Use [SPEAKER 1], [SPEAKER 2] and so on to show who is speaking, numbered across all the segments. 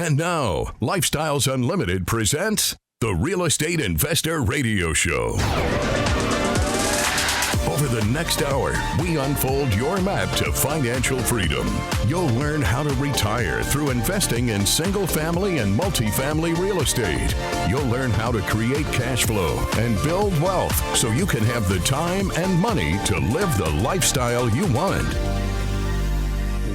[SPEAKER 1] And now, Lifestyles Unlimited presents the Real Estate Investor Radio Show. Over the next hour, we unfold your map to financial freedom. You'll learn how to retire through investing in single-family and multifamily real estate. You'll learn how to create cash flow and build wealth so you can have the time and money to live the lifestyle you want.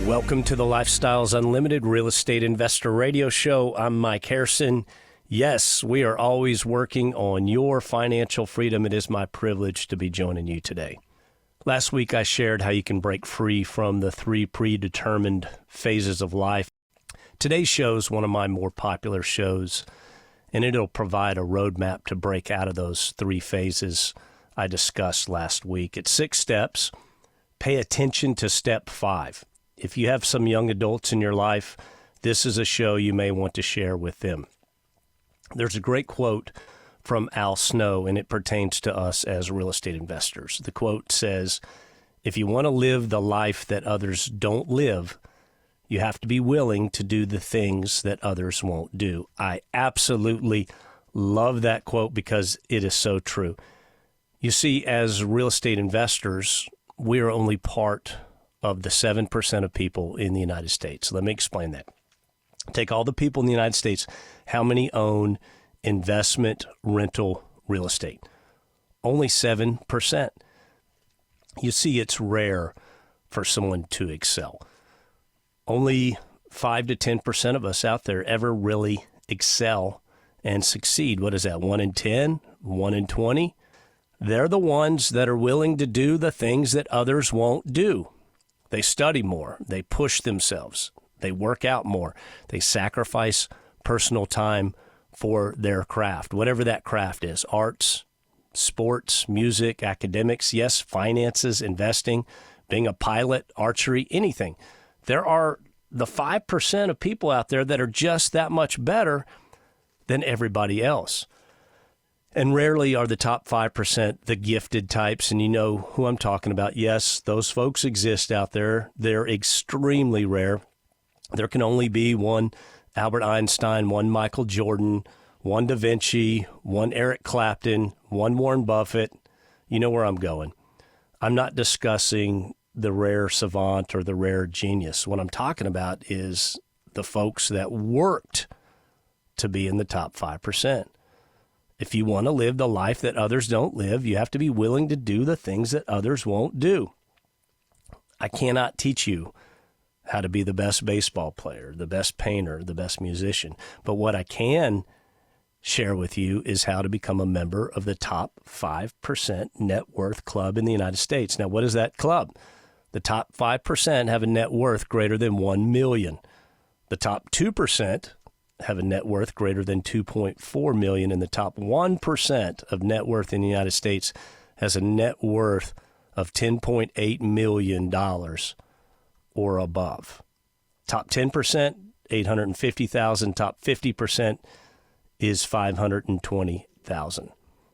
[SPEAKER 2] Welcome to the Lifestyles Unlimited Real Estate Investor Radio Show. I'm Mike Harrison. Yes, we are always working on your financial freedom. It is my privilege to be joining you today. Last week, I shared how you can break free from the 3 predetermined phases of life. Today's show is one of my more popular shows, and it'll provide a roadmap to break out of those 3 phases I discussed last week. It's 6 steps. Pay attention to step 5. If you have some young adults in your life, this is a show you may want to share with them. There's a great quote from Al Snow, and it pertains to us as real estate investors. The quote says, "If you want to live the life that others don't live, you have to be willing to do the things that others won't do." I absolutely love that quote because it is so true. You see, as real estate investors, we are only part of the 7% of people in the United States. Let me explain that. Take all the people in the United States. How many own investment rental real estate? Only 7%. You see, it's rare for someone to excel. Only 5 to 10% of us out there ever really excel and succeed. What is that? 1 in 10? 1 in 20? They're the ones that are willing to do the things that others won't do. They study more. They push themselves. They work out more. They sacrifice personal time for their craft, whatever that craft is: arts, sports, music, academics, yes, finances, investing, being a pilot, archery, anything. There are the 5% of people out there that are just that much better than everybody else. And rarely are the top 5% the gifted types, and you know who I'm talking about. Yes, those folks exist out there. They're extremely rare. There can only be one Albert Einstein, one Michael Jordan, one Da Vinci, one Eric Clapton, one Warren Buffett. You know where I'm going. I'm not discussing the rare savant or the rare genius. What I'm talking about is the folks that worked to be in the top 5%. If you want to live the life that others don't live, you have to be willing to do the things that others won't do. I cannot teach you how to be the best baseball player, the best painter, the best musician. But what I can share with you is how to become a member of the top 5% net worth club in the United States. Now, what is that club? The top 5% have a net worth greater than $1 million. The top 2% have a net worth greater than $2.4 million, and the top 1% of net worth in the United States has a net worth of $10.8 million or above. Top 10%, $850,000. Top 50% is $520,000.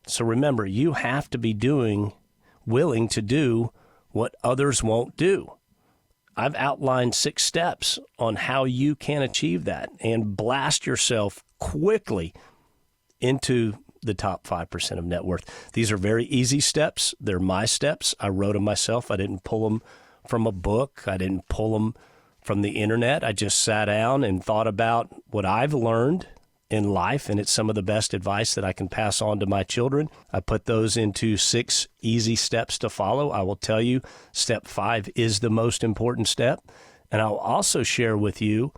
[SPEAKER 2] So remember, you have to be willing to do what others won't do. I've outlined 6 steps on how you can achieve that and blast yourself quickly into the top 5% of net worth. These are very easy steps. They're my steps. I wrote them myself. I didn't pull them from a book. I didn't pull them from the internet. I just sat down and thought about what I've learned in life, and it's some of the best advice that I can pass on to my children. I put those into 6 easy steps to follow. I will tell you step 5 is the most important step, and I'll also share with you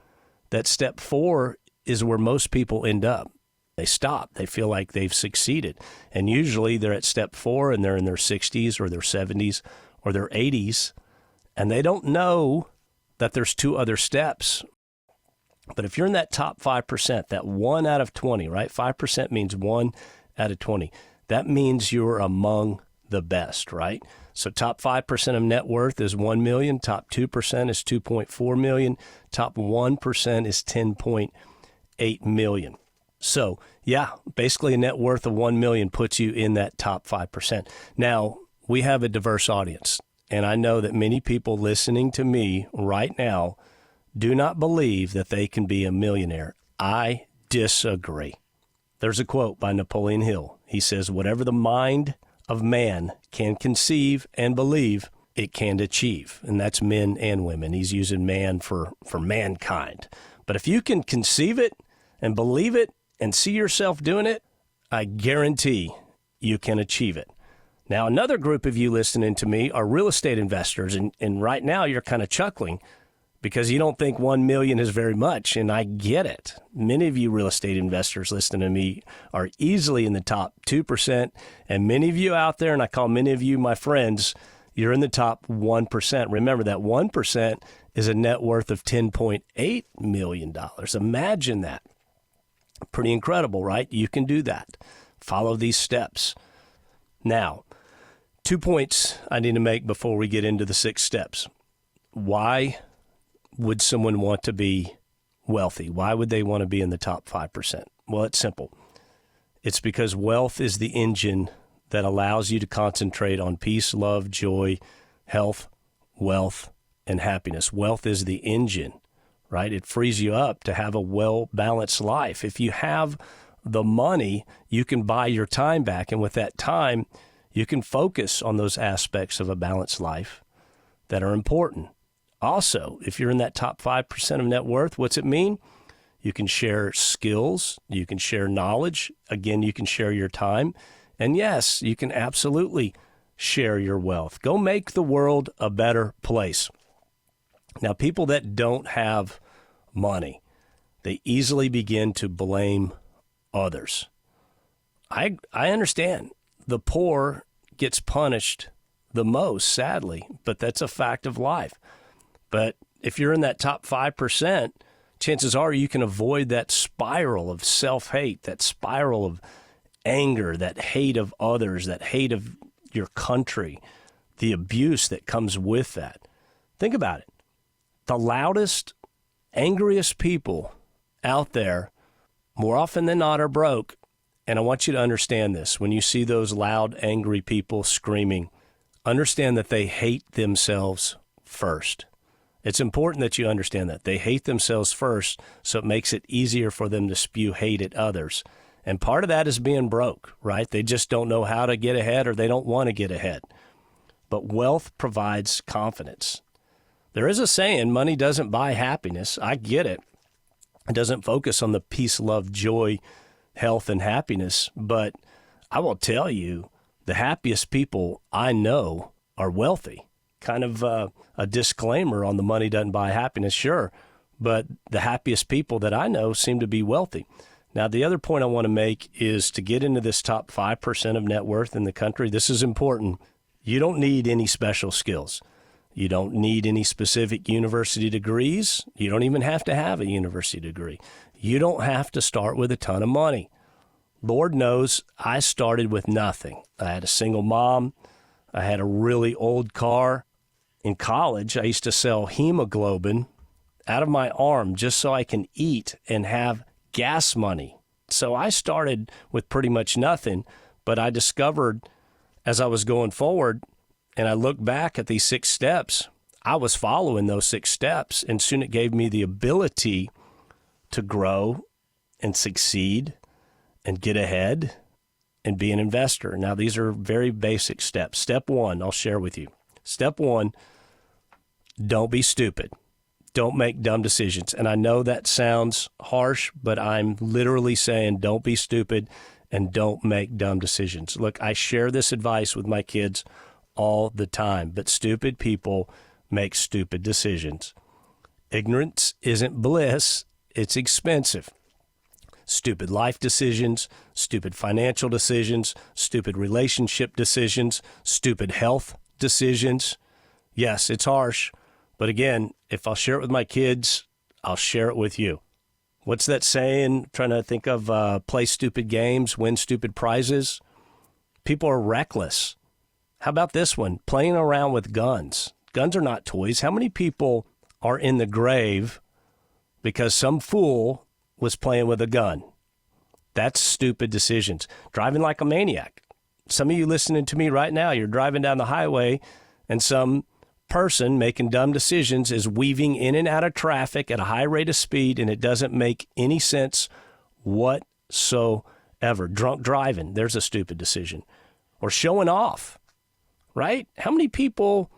[SPEAKER 2] that step 4 is where most people end up. They stop. They feel like they've succeeded, and usually they're at step 4 and they're in their 60s or their 70s or their 80s, and they don't know that there's 2 other steps. But if you're in that top 5%, that 1 out of 20, right? 5% means 1 out of 20. That means you're among the best, right? So top 5% of net worth is 1 million. Top 2% is 2.4 million. Top 1% is 10.8 million. So yeah, basically a net worth of 1 million puts you in that top 5%. Now, we have a diverse audience, and I know that many people listening to me right now do not believe that they can be a millionaire. I disagree. There's a quote by Napoleon Hill. He says, whatever the mind of man can conceive and believe, it can achieve. And that's men and women. He's using man for mankind. But if you can conceive it and believe it and see yourself doing it, I guarantee you can achieve it. Now, another group of you listening to me are real estate investors. And right now you're kind of chuckling because you don't think 1 million is very much. And I get it. Many of you real estate investors listening to me are easily in the top 2%. And many of you out there, and I call many of you my friends, you're in the top 1%. Remember that 1% is a net worth of $10.8 million. Imagine that. Pretty incredible, right? You can do that. Follow these steps. Now, 2 points I need to make before we get into the 6 steps. Why would someone want to be wealthy? Why would they want to be in the top 5%? Well, it's simple. It's because wealth is the engine that allows you to concentrate on peace, love, joy, health, wealth, and happiness. Wealth is the engine, right? It frees you up to have a well-balanced life. If you have the money, you can buy your time back. And with that time, you can focus on those aspects of a balanced life that are important. Also, if you're in that top 5% of net worth, what's it mean? You can share skills. You can share knowledge. Again, you can share your time. And yes, you can absolutely share your wealth. Go make the world a better place. Now, people that don't have money, they easily begin to blame others. I understand the poor gets punished the most, sadly, but that's a fact of life. But if you're in that top 5%, chances are you can avoid that spiral of self-hate, that spiral of anger, that hate of others, that hate of your country, the abuse that comes with that. Think about it. The loudest, angriest people out there, more often than not, are broke. And I want you to understand this. When you see those loud, angry people screaming, understand that they hate themselves first. It's important that you understand that. They hate themselves first, so it makes it easier for them to spew hate at others. And part of that is being broke, right? They just don't know how to get ahead, or they don't want to get ahead. But wealth provides confidence. There is a saying, money doesn't buy happiness. I get it. It doesn't focus on the peace, love, joy, health, and happiness. But I will tell you, the happiest people I know are wealthy. Kind of a disclaimer on the money doesn't buy happiness, sure. But the happiest people that I know seem to be wealthy. Now, the other point I want to make is to get into this top 5% of net worth in the country, this is important. You don't need any special skills. You don't need any specific university degrees. You don't even have to have a university degree. You don't have to start with a ton of money. Lord knows I started with nothing. I had a single mom. I had a really old car. In college, I used to sell hemoglobin out of my arm just so I can eat and have gas money. So I started with pretty much nothing, but I discovered as I was going forward, and I look back at these 6 steps, I was following those 6 steps, and soon it gave me the ability to grow and succeed and get ahead and be an investor. Now, these are very basic steps. Step 1, I'll share with you. Step 1, don't be stupid. Don't make dumb decisions. And I know that sounds harsh, but I'm literally saying don't be stupid and don't make dumb decisions. Look, I share this advice with my kids all the time, but stupid people make stupid decisions. Ignorance isn't bliss, it's expensive. Stupid life decisions, stupid financial decisions, stupid relationship decisions, stupid health decisions. Yes, it's harsh. But again, if I'll share it with my kids, I'll share it with you. What's that saying? Trying to think of play stupid games, win stupid prizes. People are reckless. How about this one? Playing around with guns. Guns are not toys. How many people are in the grave because some fool was playing with a gun? That's stupid decisions. Driving like a maniac. Some of you listening to me right now, you're driving down the highway and some person making dumb decisions is weaving in and out of traffic at a high rate of speed, and it doesn't make any sense whatsoever. Drunk driving, there's a stupid decision. Or showing off, right? How many people,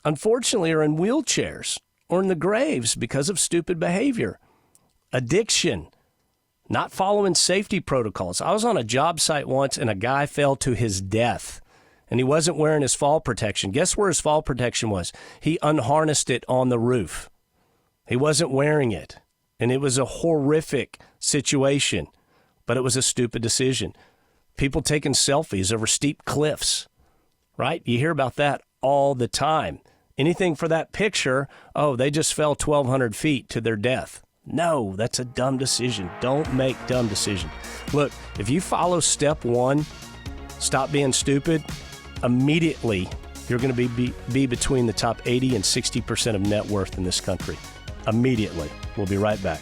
[SPEAKER 2] unfortunately, are in wheelchairs or in the graves because of stupid behavior? Addiction, not following safety protocols. I was on a job site once, and a guy fell to his death. And he wasn't wearing his fall protection. Guess where his fall protection was? He unharnessed it on the roof. He wasn't wearing it. And it was a horrific situation, but it was a stupid decision. People taking selfies over steep cliffs, right? You hear about that all the time. Anything for that picture, oh, they just fell 1,200 feet to their death. No, that's a dumb decision. Don't make dumb decisions. Look, if you follow step one, stop being stupid, immediately you're going to be between the top 80 and 60% of net worth in this country. Immediately. We'll be right back.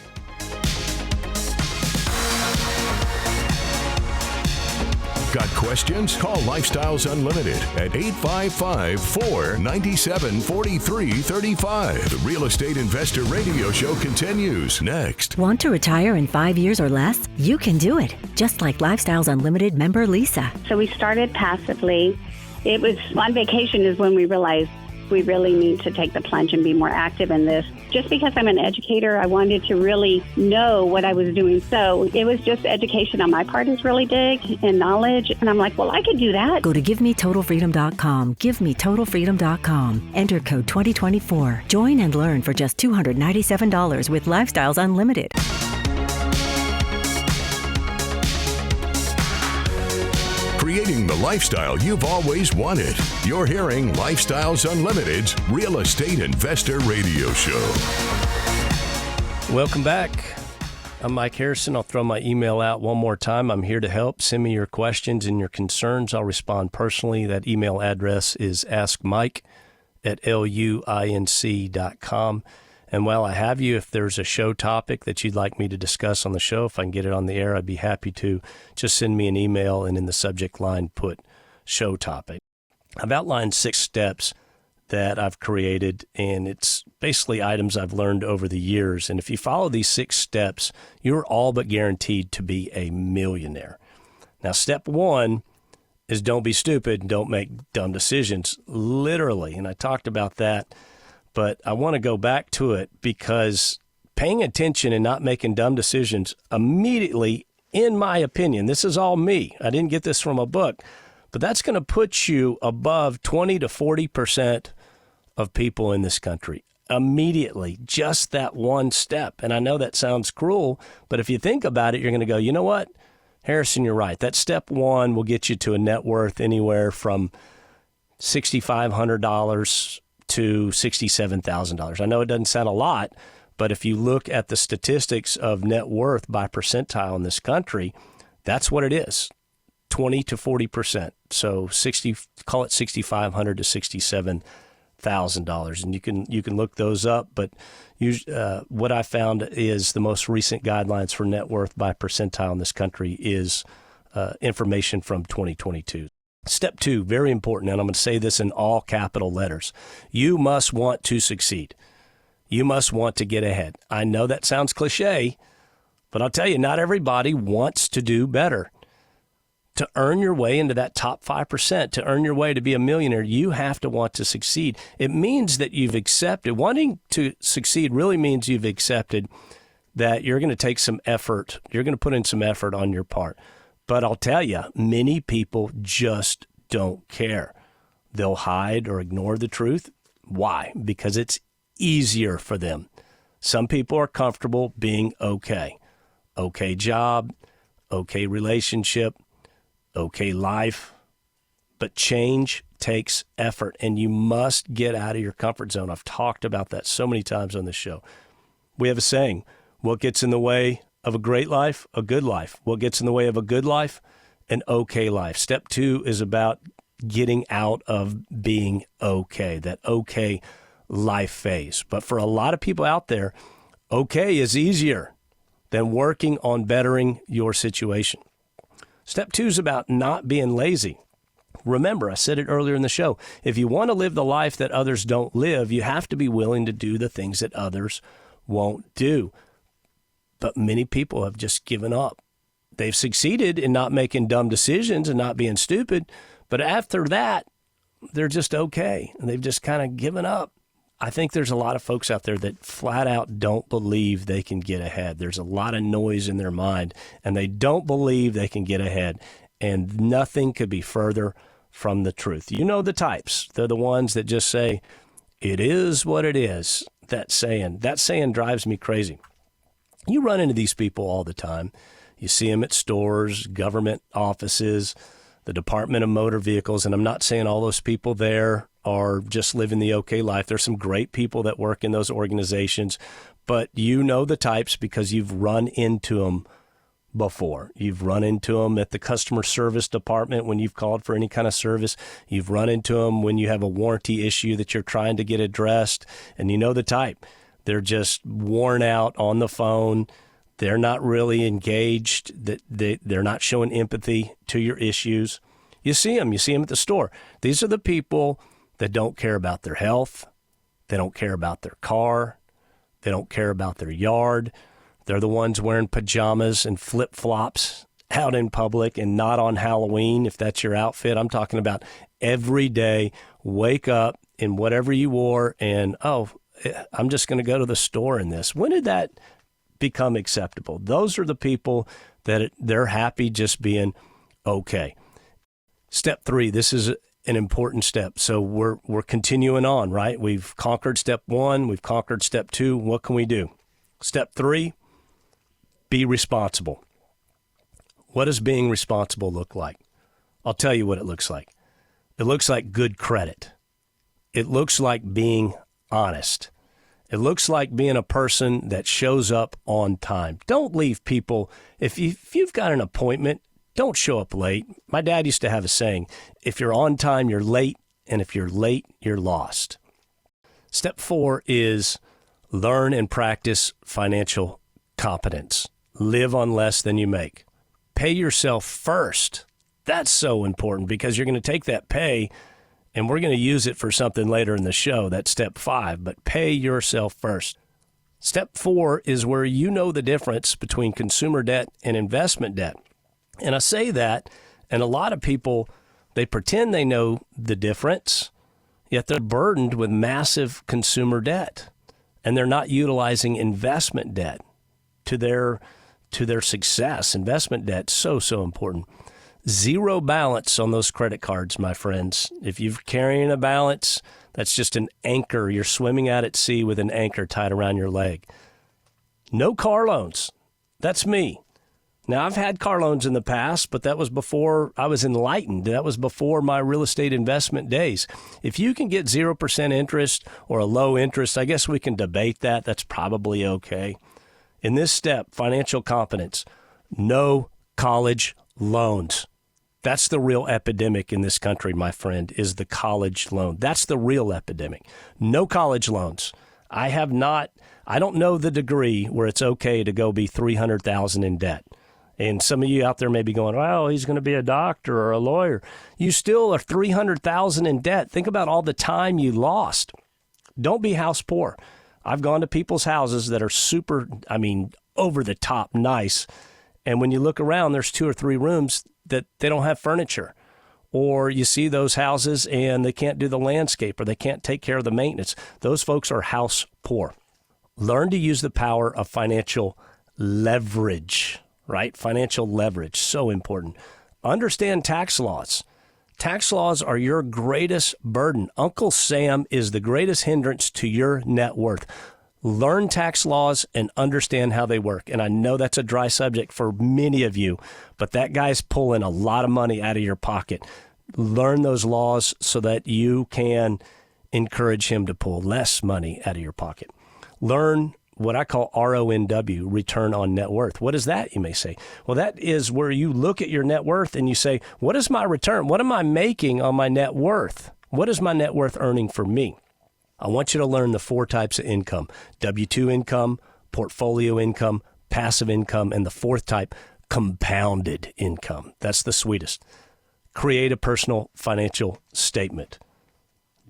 [SPEAKER 1] Got questions? Call Lifestyles Unlimited at 855-497-4335. The Real Estate Investor Radio Show continues next.
[SPEAKER 3] Want to retire in 5 years or less? You can do it, just like Lifestyles Unlimited member Lisa.
[SPEAKER 4] So we started passively. It was on vacation is when we realized we really need to take the plunge and be more active in this. Just because I'm an educator, I wanted to really know what I was doing. So it was just education on my part is really big and knowledge. And I'm like, well, I could do that.
[SPEAKER 3] Go to GiveMeTotalFreedom.com. GiveMeTotalFreedom.com. Enter code 2024. Join and learn for just $297 with Lifestyles Unlimited.
[SPEAKER 1] Creating the lifestyle you've always wanted. You're hearing Lifestyles Unlimited's Real Estate Investor Radio Show.
[SPEAKER 2] Welcome back. I'm Mike Harrison. I'll throw my email out one more time. I'm here to help. Send me your questions and your concerns. I'll respond personally. That email address is askmike@luinc.com. And while I have you, if there's a show topic that you'd like me to discuss on the show, if I can get it on the air, I'd be happy to. Just send me an email and in the subject line put show topic. I've outlined 6 steps that I've created, and it's basically items I've learned over the years. And if you follow these 6 steps, you're all but guaranteed to be a millionaire. Now, step 1 is don't be stupid and don't make dumb decisions, literally. And I talked about that. But I want to go back to it because paying attention and not making dumb decisions immediately, in my opinion, this is all me. I didn't get this from a book, but that's going to put you above 20 to 40% of people in this country. Immediately, just that one step. And I know that sounds cruel, but if you think about it, you're going to go, you know what? Harrison, you're right. That step 1 will get you to a net worth anywhere from $6,500 to $67,000. I know it doesn't sound a lot, but if you look at the statistics of net worth by percentile in this country, that's what it is, 20 to 40%. So call it $6,500 to $67,000, and you can look those up. But what I found is the most recent guidelines for net worth by percentile in this country is information from 2022. Step 2, very important, and I'm going to say this in all capital letters. You must want to succeed. You must want to get ahead. I know that sounds cliche, but I'll tell you, not everybody wants to do better. To earn your way into that top 5%, to earn your way to be a millionaire, you have to want to succeed. It means that you've accepted. Wanting to succeed really means you've accepted that you're going to take some effort. You're going to put in some effort on your part. But I'll tell you, many people just don't care. They'll hide or ignore the truth. Why? Because it's easier for them. Some people are comfortable being okay. Okay job, okay relationship, okay life. But change takes effort, and you must get out of your comfort zone. I've talked about that so many times on this show. We have a saying, what gets in the way of a great life, a good life. What gets in the way of a good life, an okay life. Step 2 is about getting out of being okay, that okay life phase. But for a lot of people out there, okay is easier than working on bettering your situation. Step 2 is about not being lazy. Remember, I said it earlier in the show, if you want to live the life that others don't live, you have to be willing to do the things that others won't do. But many people have just given up. They've succeeded in not making dumb decisions and not being stupid, but after that, they're just okay, and they've just kind of given up. I think there's a lot of folks out there that flat out don't believe they can get ahead. There's a lot of noise in their mind, and they don't believe they can get ahead, and nothing could be further from the truth. You know the types. They're the ones that just say, it is what it is. That saying drives me crazy. You run into these people all the time. You see them at stores, government offices, the Department of Motor Vehicles, and I'm not saying all those people there are just living the okay life. There's some great people that work in those organizations, but you know the types because you've run into them before. You've run into them at the customer service department when you've called for any kind of service. You've run into them when you have a warranty issue that you're trying to get addressed, and you know the type. They're just worn out on the phone. They're not really engaged. They're not showing empathy to your issues. You see them at the store. These are the people that don't care about their health. They don't care about their car. They don't care about their yard. They're the ones wearing pajamas and flip-flops out in public and not on Halloween, if that's your outfit. I'm talking about every day, wake up in whatever you wore and, I'm just going to go to the store in this. When did that become acceptable? Those are the people that they're happy just being okay. Step 3, this is an important step. So we're continuing on, right? We've conquered step 1. We've conquered step 2. What can we do? Step 3, be responsible. What does being responsible look like? I'll tell you what it looks like. It looks like good credit. It looks like being honest. It looks like being a person that shows up on time. Don't leave people. If you've got an appointment, don't show up late. My dad used to have a saying, if you're on time, you're late, and if you're late, you're lost. Step 4 is learn and practice financial competence. Live on less than you make. Pay yourself first. That's so important because you're going to take that pay and we're going to use it for something later in the show. That's step 5, but pay yourself first. Step 4 is where you know the difference between consumer debt and investment debt. And I say that, and a lot of people, they pretend they know the difference, yet they're burdened with massive consumer debt, and they're not utilizing investment debt to their success. Investment debt, so important. Zero balance on those credit cards, my friends. If you're carrying a balance, that's just an anchor. You're swimming out at sea with an anchor tied around your leg. No car loans. That's me. Now, I've had car loans in the past, but that was before I was enlightened. That was before my real estate investment days. If you can get 0% interest or a low interest, I guess we can debate that. That's probably okay. In this step, financial competence, no college loans. That's the real epidemic in this country, my friend, is the college loan. That's the real epidemic. No college loans. I don't know the degree where it's okay to go be $300,000 in debt. And some of you out there may be going, well, he's going to be a doctor or a lawyer. You still are $300,000 in debt. Think about all the time you lost. Don't be house poor. I've gone to people's houses that are over the top nice. And when you look around, there's 2 or 3 rooms that they don't have furniture. Or you see those houses and they can't do the landscape or they can't take care of the maintenance. Those folks are house poor. Learn to use the power of financial leverage, right? Financial leverage, so important. Understand tax laws. Tax laws are your greatest burden. Uncle Sam is the greatest hindrance to your net worth. Learn tax laws and understand how they work. And I know that's a dry subject for many of you, but that guy's pulling a lot of money out of your pocket. Learn those laws so that you can encourage him to pull less money out of your pocket. Learn what I call RONW, return on net worth. What is that, you may say? Well, that is where you look at your net worth and you say, what is my return? What am I making on my net worth? What is my net worth earning for me? I want you to learn the 4 types of income: W-2 income, portfolio income, passive income, and the 4th type, compounded income. That's the sweetest. create a personal financial statement.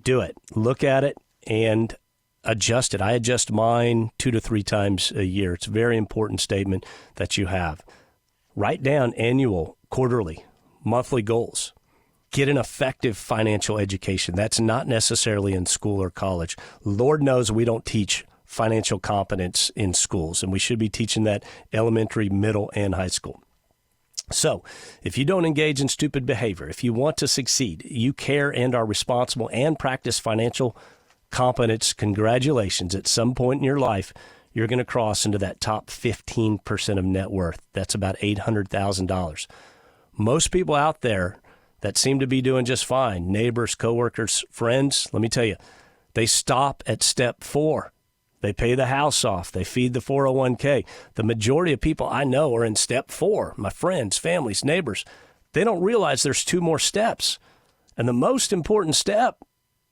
[SPEAKER 2] Do it. Look at it and adjust it. I adjust mine 2 to 3 times a year. It's a very important statement that you have. Write down annual, quarterly, monthly goals. Get an effective financial education. That's not necessarily in school or college. Lord knows we don't teach financial competence in schools, and we should be teaching that elementary, middle, and high school. So if you don't engage in stupid behavior, if you want to succeed, you care and are responsible and practice financial competence, congratulations. At some point in your life, you're going to cross into that top 15% of net worth. That's about $800,000. Most people out there that seem to be doing just fine, neighbors, coworkers, friends, let me tell you, they stop at step 4. They pay the house off. They feed the 401k. The majority of people I know are in step 4. My friends, families, neighbors. They don't realize there's 2 more steps. And the most important step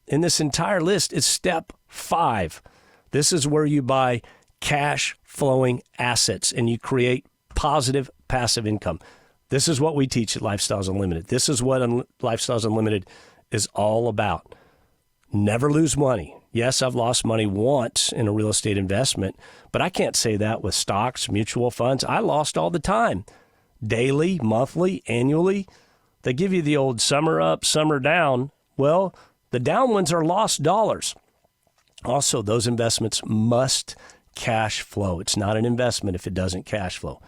[SPEAKER 2] in this entire list is step 5. This is where you buy cash flowing assets and you create positive passive income. This is what we teach at Lifestyles Unlimited. This is what Lifestyles Unlimited is all about. Never lose money. Yes, I've lost money once in a real estate investment, but I can't say that with stocks, mutual funds. I lost all the time. Daily, monthly, annually. They give you the old summer up, summer down. Well, the down ones are lost dollars. Also, those investments must cash flow. It's not an investment if it doesn't cash flow.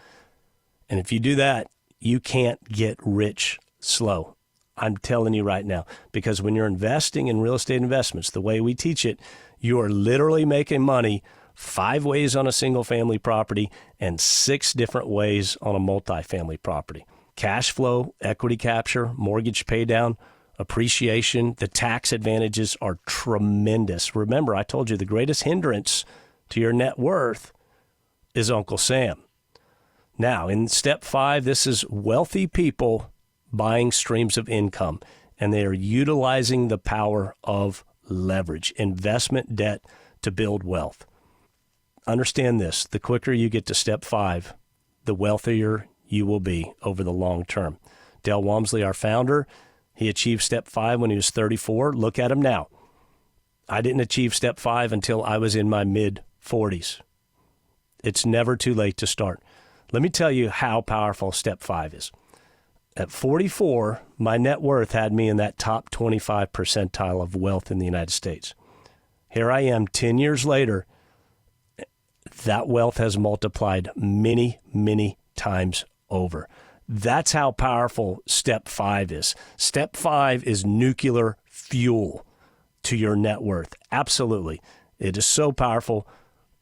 [SPEAKER 2] And if you do that, you can't get rich slow. I'm telling you right now, because when you're investing in real estate investments, the way we teach it, you are literally making money 5 ways on a single family property and 6 different ways on a multifamily property. Cash flow, equity capture, mortgage pay down, appreciation, the tax advantages are tremendous. Remember, I told you the greatest hindrance to your net worth is Uncle Sam. Now, in step 5, this is wealthy people buying streams of income, and they are utilizing the power of leverage, investment debt to build wealth. Understand this, the quicker you get to step 5, the wealthier you will be over the long term. Dale Walmsley, our founder, he achieved step 5 when he was 34. Look at him now. I didn't achieve step 5 until I was in my mid-40s. It's never too late to start. Let me tell you how powerful step 5 is. At 44, my net worth had me in that top 25 percentile of wealth in the United States. Here I am 10 years later. That wealth has multiplied many, many times over. That's how powerful step 5 is. Step 5 is nuclear fuel to your net worth. Absolutely. It is so powerful.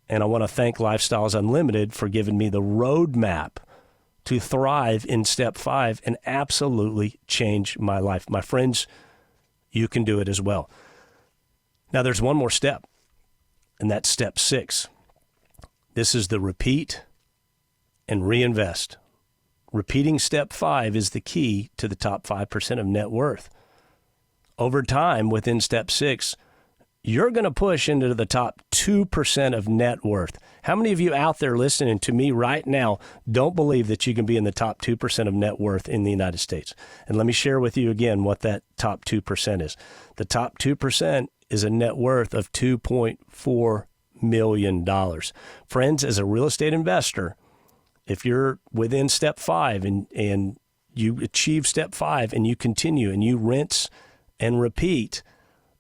[SPEAKER 2] And I want to thank Lifestyles Unlimited for giving me the roadmap to thrive in step 5 and absolutely change my life. My friends, you can do it as well. Now there's one more step, and that's step 6. This is the repeat and reinvest. Repeating step 5 is the key to the top 5% of net worth. Over time, within step 6, you're going to push into the top 2% of net worth. How many of you out there listening to me right now don't believe that you can be in the top 2% of net worth in the United States? And let me share with you again what that top 2% is. The top 2% is a net worth of $2.4 million. Friends, as a real estate investor, if you're within step 5 and you achieve step 5 and you continue and you rinse and repeat,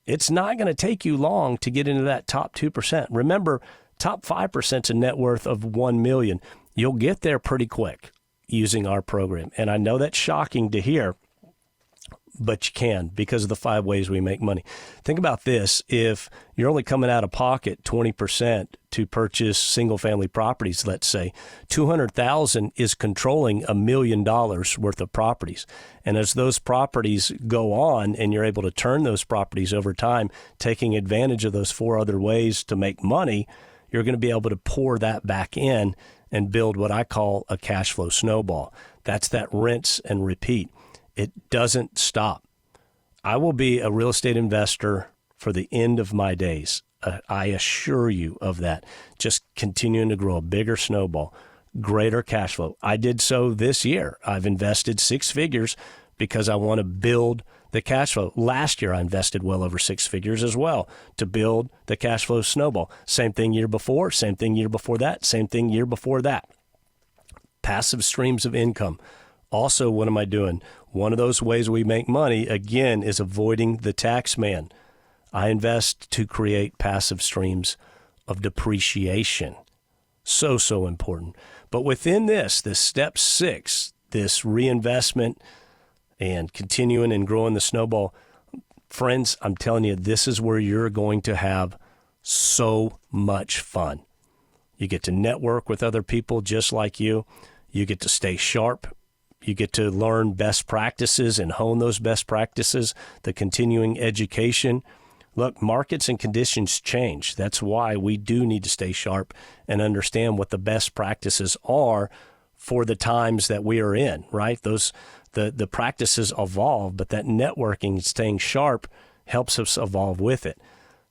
[SPEAKER 2] it's not going to take you long to get into that top 2%. Remember, top 5% is a net worth of $1 million. You'll get there pretty quick using our program. And I know that's shocking to hear, but you can because of the 5 ways we make money. Think about this. If you're only coming out of pocket 20% to purchase single-family properties, let's say, $200,000 is controlling $1 million worth of properties. And as those properties go on and you're able to turn those properties over time, taking advantage of those 4 other ways to make money, you're going to be able to pour that back in and build what I call a cash flow snowball. That's that rinse and repeat. It doesn't stop. I will be a real estate investor for the end of my days. I assure you of that. Just continuing to grow a bigger snowball, greater cash flow. I did so this year. I've invested 6 figures because I want to build the cash flow. Last year, I invested well over 6 figures as well to build the cash flow snowball. Same thing year before, same thing year before that, same thing year before that. Passive streams of income. Also, what am I doing? One of those ways we make money, again, is avoiding the tax man. I invest to create passive streams of depreciation. So important. But within this step 6, this reinvestment and continuing and growing the snowball, friends, I'm telling you, this is where you're going to have so much fun. You get to network with other people just like you. You get to stay sharp. You get to learn best practices and hone those best practices, the continuing education. Look, markets and conditions change. That's why we do need to stay sharp and understand what the best practices are for the times that we are in, right? The practices evolve, but that networking, staying sharp, helps us evolve with it.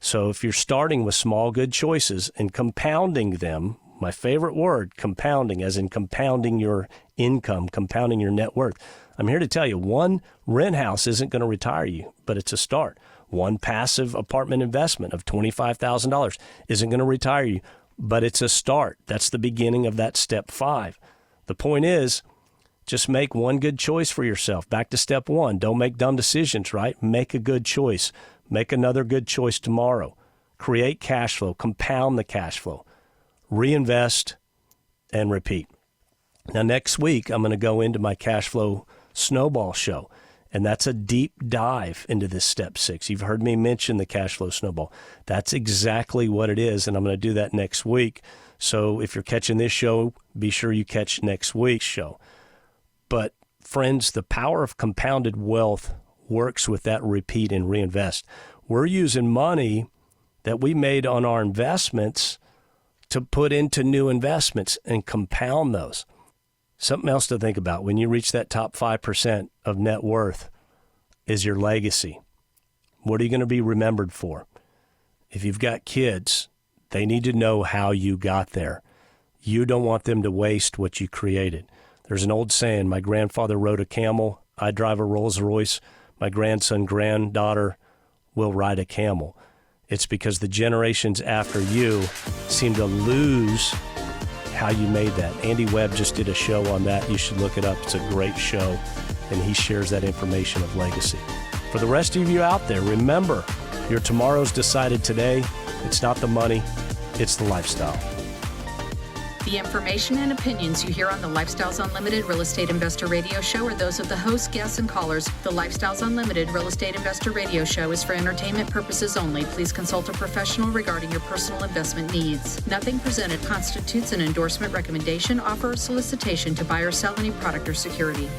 [SPEAKER 2] So if you're starting with small good choices and compounding them, my favorite word, compounding, as in compounding your income, compounding your net worth. I'm here to tell you, one rent house isn't going to retire you, but it's a start. One passive apartment investment of $25,000 isn't going to retire you, but it's a start. That's the beginning of that step 5. The point is, just make one good choice for yourself. Back to step 1. Don't make dumb decisions, right? Make a good choice. Make another good choice tomorrow. Create cash flow. Compound the cash flow. Reinvest and repeat. Now, next week, I'm going to go into my cash flow snowball show, and that's a deep dive into this step 6. You've heard me mention the cash flow snowball. That's exactly what it is, and I'm going to do that next week. So if you're catching this show, be sure you catch next week's show. But friends, the power of compounded wealth works with that repeat and reinvest. We're using money that we made on our investments to put into new investments and compound those. Something else to think about when you reach that top 5% of net worth is your legacy. What are you going to be remembered for? If you've got kids, they need to know how you got there. You don't want them to waste what you created. There's an old saying, my grandfather rode a camel, I drive a Rolls Royce, my grandson, granddaughter will ride a camel. It's because the generations after you seem to lose how you made that. Andy Webb just did a show on that. You should look it up. It's a great show, and he shares that information of legacy. For the rest of you out there, remember, your tomorrow's decided today. It's not the money, it's the lifestyle.
[SPEAKER 5] The information and opinions you hear on the Lifestyles Unlimited Real Estate Investor Radio Show are those of the hosts, guests, and callers. The Lifestyles Unlimited Real Estate Investor Radio Show is for entertainment purposes only. Please consult a professional regarding your personal investment needs. Nothing presented constitutes an endorsement, recommendation, offer, or solicitation to buy or sell any product or security.